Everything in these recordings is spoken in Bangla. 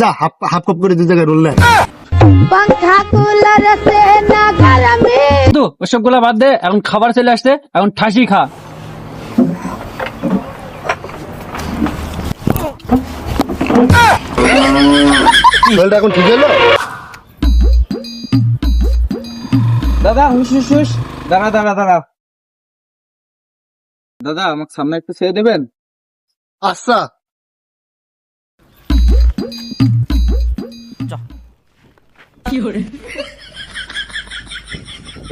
যা হাফ কাপ করে 2 জায়গায় রোল নেয়। पंखा कूलर से ना गर्मी। তো ওসব গুলা বাদ দে, এখন খাবার চলে আসছে, এখন ঠাসি খা। রোলটা এখন ঠিক হলো? দাদা হুস হুস হুস, দাঁড়া দাঁড়া দাঁড়া। দাদা আমাকে সামনে একটু ছেড়ে দেবেন? আচ্ছা।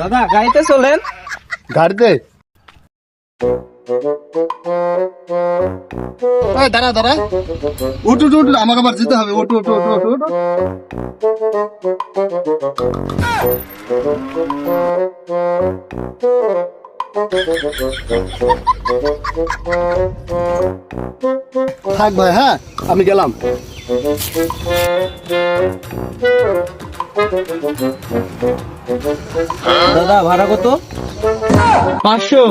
দাদা গাড়িতে চলেন। গাড়িতে দাঁড়া দাঁড়া, উঠ উঠ উঠ, আমাকে আবার যেতে হবে। উঠ উঠ উঠ উঠ উঠ। থাক ভাই, হ্যাঁ আমি গেলাম। দাদা ভাড়া কত? 500।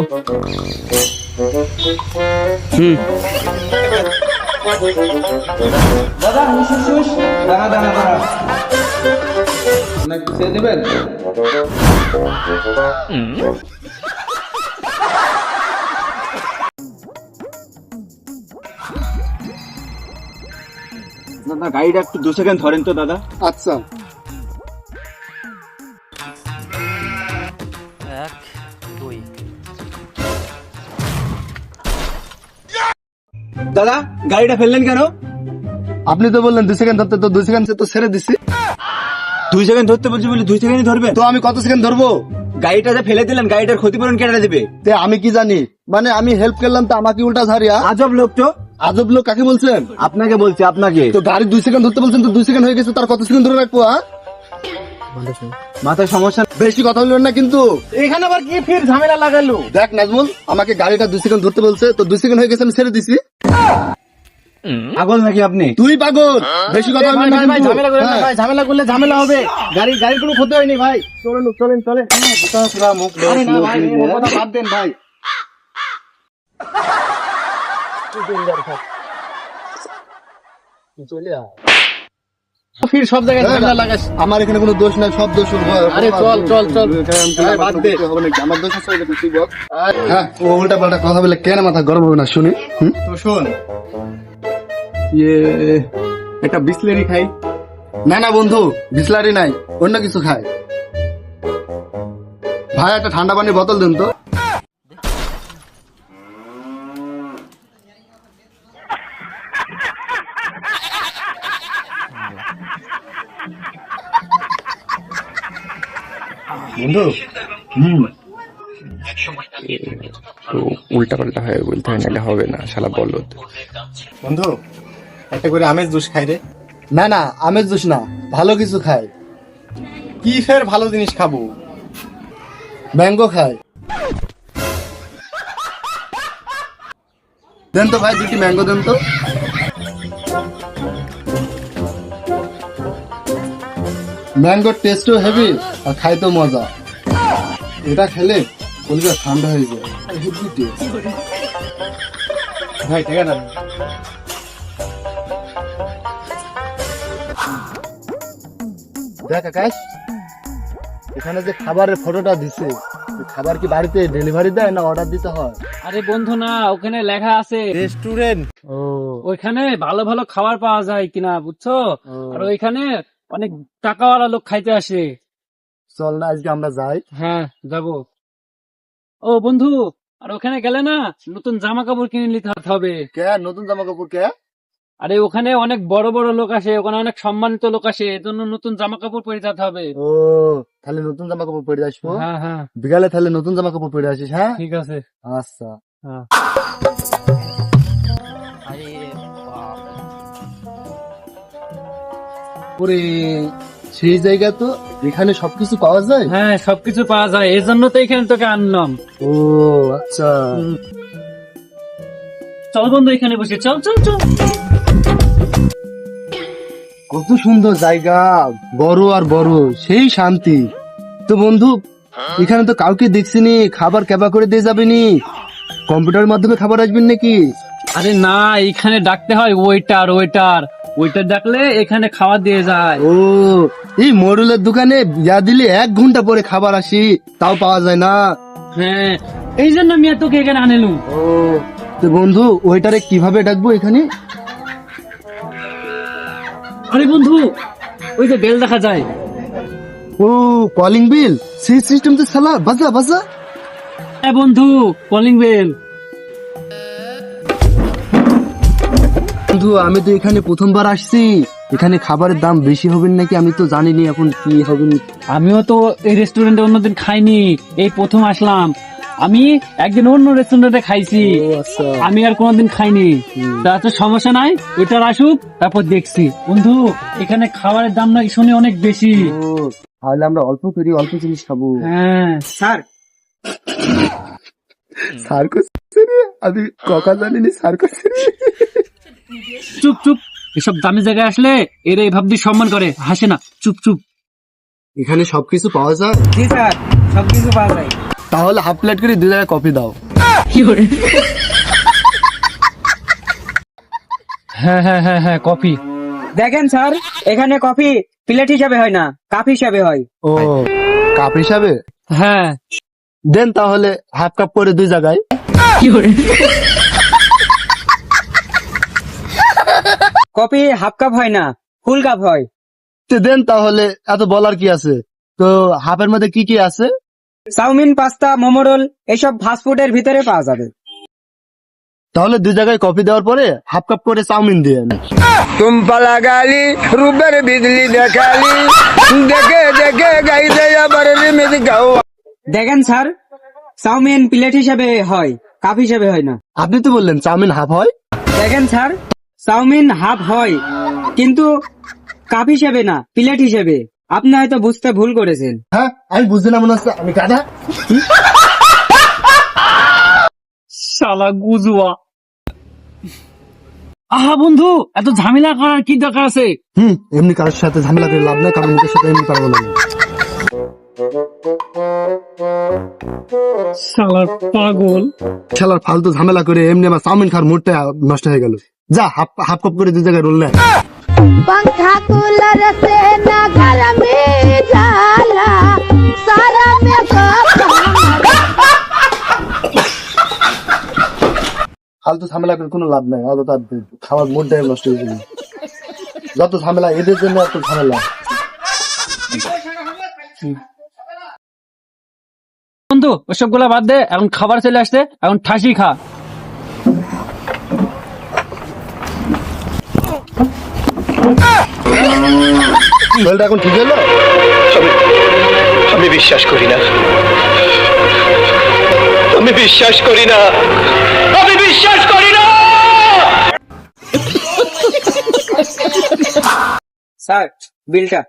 দাদা হুস হুস হুস, দাঁড়া দাঁড়া দাঁড়া। একটু ছেড়ে দেবেন? দাদা গাড়িটা একটু 2 সেকেন্ড ধরেন তো দাদা। আচ্ছা। দাদা গাড়িটা ফেললেন কেন? আপনি তো বললেন 2 সেকেন্ড ধরতে, তো 2 সেকেন্ড তো ছেড়ে দিছি। 2 সেকেন্ড ধরতে বলছি বলে 2 সেকেন্ডই ধরবেন? তো আমি কত সেকেন্ড ধরবো? গাড়িটা যে ফেলে দিলেন, গাড়িটার ক্ষতিপূরণ কেটে দেবে। তে আমি কি জানি, মানে আমি হেল্প করলাম তো আমাকে উল্টা ঝাড়িয়া। আজব লোক তো। আজব লোক কাকে বলছেন? আপনাকে বলছি, আপনাকে। তো গাড়ি 2 সেকেন্ড ধরতে বলছেন, তো 2 সেকেন্ড হয়ে গেছে, তার কত সেকেন্ড ধরে রাখবো? মাথায় সমস্যা। বেশি কথা বলবেন না কিন্তু। এখানে আবার কি ফির ঝামেলা লাগালো? দেখ নাজমুল, আমাকে গাড়িটা 2 সেকেন্ড ধরতে বলছে, তো 2 সেকেন্ড হয়ে গেছে, আমি ছেড়ে দিছি। পাগল নাকি আপনি? তুই পাগল, বেশি কথা বলবেন না কিন্তু। হ্যাঁ। ঝামেলা করলে ঝামেলা হবে। গাড়ির কোনো ক্ষতি হয়নি ভাই। চলেন চলেন চলেন। আরে না ভাই, এর কথা বাদ দেন ভাই। ফির সব জায়গায় ঝামেলা লাগাস। আমার এখানে কোনো দোষ নাই, সব দোষ ওর। আরে চল চল চল। আরে বাদ দে। আমার দোষ আছে, এটা তুই বল। হ্যাঁ, ও উল্টা পাল্টা কথা বলে কেন মাথা গরম হবে না শুনি? তো শোন, একটা বিসলেরি খাই। না না বন্ধু, বিসলারি নাই, অন্য কিছু খায়। ভাই একটা ঠান্ডা পানির বোতল দেন তো। বন্ধু তো উল্টা পাল্টা হয় বলতে হয়, নাহলে হবে না, শালা বলদ। বন্ধু একটা করে আমেজ জুস খাই রে। না না, আমের জুস না, ভালো কিছু খায়। কি ফের ভালো জিনিস খাবো? ম্যাঙ্গো খায়। দেন তো ভাই 2টি ম্যাঙ্গো দেন তো। ম্যাঙ্গোর টেস্টও হেভি আর খাইতেও মজা। এটা খেলে কলিজা ঠান্ডা হয়ে যায়। Heavy taste. ভাই ঠিক আছে। দেখ আকাশ, এখানে যে খাবারের ফটোটা দিছে, খাবার কি বাড়িতে ডেলিভারি দেয় না অর্ডার দিতে হয়? আরে বন্ধু না, ওখানে লেখা আছে রেস্টুরেন্ট। ও ওইখানে ভালো ভালো খাবার পাওয়া যায় কিনা, বুঝছো? ও। আর ওইখানে অনেক টাকাওয়ালা লোক খাইতে আসে। চল না আজকে আমরা যাই। হ্যাঁ যাবো। ও বন্ধু, আর ওখানে গেলে না নতুন জামা কাপড় কিনে নিতে হবে। কে নতুন জামা কাপড় কে? আরে ওখানে অনেক বড় বড় লোক আসে, ওখানে অনেক সম্মানিত লোক আসে, এজন্য নতুন জামা কাপড় পরে যেতে হবে। ও তাহলে নতুন জামা কাপড় পরে আসবো। হ্যাঁ হ্যাঁ বিকালে তাহলে নতুন জামা কাপড় পরে আসিস। হ্যাঁ ঠিক আছে। আচ্ছা। হ্যাঁ। ওরে সেই জায়গা তো, এখানে সবকিছু পাওয়া যায়। হ্যাঁ সবকিছু পাওয়া যায়, এই জন্য তো এখানে তোকে আনলাম। ও আচ্ছা। চল বন্ধু এখানে বসে, চল চল চল। কত সুন্দর জায়গা, বড় আর বড়, সেই শান্তি। তো বন্ধু এখানে তো কাউকে দেখছিনি, খাবার কেবা করে দিয়ে যাবেনি, কম্পিউটারের মাধ্যমে খাবার আসবেন নাকি? আরে না, এখানে ডাকতে হয় ওয়েটার ওয়েটার, ওইটা ডাকলে এখানে খাওয়া দিয়ে যায়। ও, এই মোড়লের দোকানে ইয়া দিলে 1 ঘন্টা পরে খাবার আসি, তাও পাওয়া যায় না। হ্যাঁ, এই জন্য আমি তোকে এখানে আনেলুম। ও, তো বন্ধু ওইটারে কিভাবে ডাকবো এখানে? আরে বন্ধু, ওই যে বেল দেখা যায়। ও, কলিং বিল, সেই সিস্টেম তো শালা, বাজা বাজা। হ্যাঁ বন্ধু, কলিং বেল। বন্ধু আমি তো এখানে প্রথমবার আসছি, এখানে খাবারের দাম বেশি হবে নাকি আমি তো জানিনি এখন কি হবে। আমিও তো এই রেস্টুরেন্টে অন্যদিন খাইনি, এই প্রথম আসলাম। আমি একদিন অন্য রেস্টুরেন্টে খাইছি, আচ্ছা। আমি আর কোনোদিন খাইনি। তা তো সমস্যা নাই, ওইটার আসুক তারপর দেখছি। বন্ধু, এখানে খাবারের দাম নাকি শুনে অনেক বেশি। ও, তাহলে আমরা অল্প করি, অল্প জিনিস খাবো। হ্যাঁ স্যার স্যার করছে রে, আমি ককা জানিনি স্যার করছে রে। চুপ চুপ, এসব দামি জায়গায় আসলে এরা এই ভাবদি সম্মান করে, হাসে না। চুপ চুপ। এখানে সবকিছু পাওয়া যায়? জি স্যার, সবকিছু পাওয়া যায়। তাহলে হাফ প্লেট করে 2 জায়গায় কফি দাও। হ্যাঁ হ্যাঁ হ্যাঁ হ্যাঁ, কফি। দেখেন স্যার, এখানে কফি প্লেট হিসাবে হয় না, কাপ হিসাবে হয়। ও, কাপ হিসাবে? হ্যাঁ। দেন তাহলে হাফ কাপ করে 2 জায়গায়। কফি হাফ কাপ হয় না, ফুল কাপ হয়। তো দেন তাহলে, এত বলার কি আছে? তো হাফের মধ্যে কি কি আছে? চাউমিন, পাস্তা, মোমো রোল এসব ফাস্ট ফুডের ভিতরে পাওয়া যাবে। তাহলে 2 জায়গায় কফি দেওয়ার পরে হাফ কাপ করে চাউমিন দিয়ে। तुम पला गाली रूबर बिजली देखाली देखे देखे गाई दे बरली में गाओ। দেখেন স্যার, চাউমিন প্লেট হিসাবে হয়, কাপ হিসাবে হয় না। আপনি তো বললেন চাউমিন হাফ হয়। দেখেন স্যার, চাউমিন হাফ হয় কিন্তু কাপ হিসেবে না, প্লেট হিসেবে। আপনি হয়তো বুঝতে ভুল করেছেন। হ্যাঁ, আমি বুঝতে না মনে হচ্ছে আমি গাধা। শালা গুজুয়া। আহা বন্ধু, এত ঝামেলা করার কি দরকার আছে? এমনি কারোর সাথে ঝামেলা করে লাভ নাই, কারণ নিজের সাথে এমনি পারবো না। শালার পাগল। শালার ফালতু ঝামেলা করে এমনি আমার চাউমিন খাওয়ার মুডটা নষ্ট হয়ে গেল। যা হাফ কাপ করে 2 জায়গায় রোল নেয়। पंखा कूलर से न घर में जाला सारा में ফালতু ঝামেলা করে কোনো লাভ নাই, অত তার খাওয়ার মুডটাই নষ্ট হয়ে গেল। যত ঝামেলা এদের জন্য, এত ঝামেলা। বন্ধু, ওসব গুলা বাদ দে, এখন খাবার চলে আসছে, এখন ঠাসি খা। শরীরটা এখন ঠিক হলো? আমি বিশ্বাস করি না, আমি বিশ্বাস করি না, আমি বিশ্বাস করি না। স্যার, বিলটা।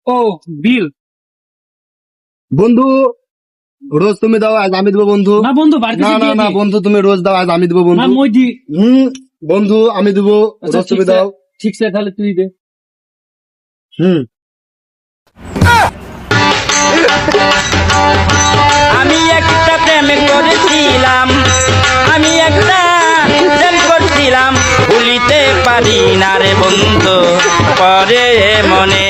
ও, বিল। বন্ধু, রোজ তুমি দাও, আজ আমি দেবো বন্ধু। না বন্ধু, বাড়িতে না এসে না দিয়ে না দিই। বন্ধু, তুমি রোজ দাও, আজ আমি দেবো না বন্ধু। মই দি। বন্ধু আমি দেবো, আচ্ছা, রোজ তুমি ঠিক দাও। আছে, ঠিক আছে, তাহলে তুই দে। আমি একটা প্রেম করেছিলাম, আমি একটা প্রেম করছিলাম, ভুলিতে পারি না রে বন্ধু, পরে মনে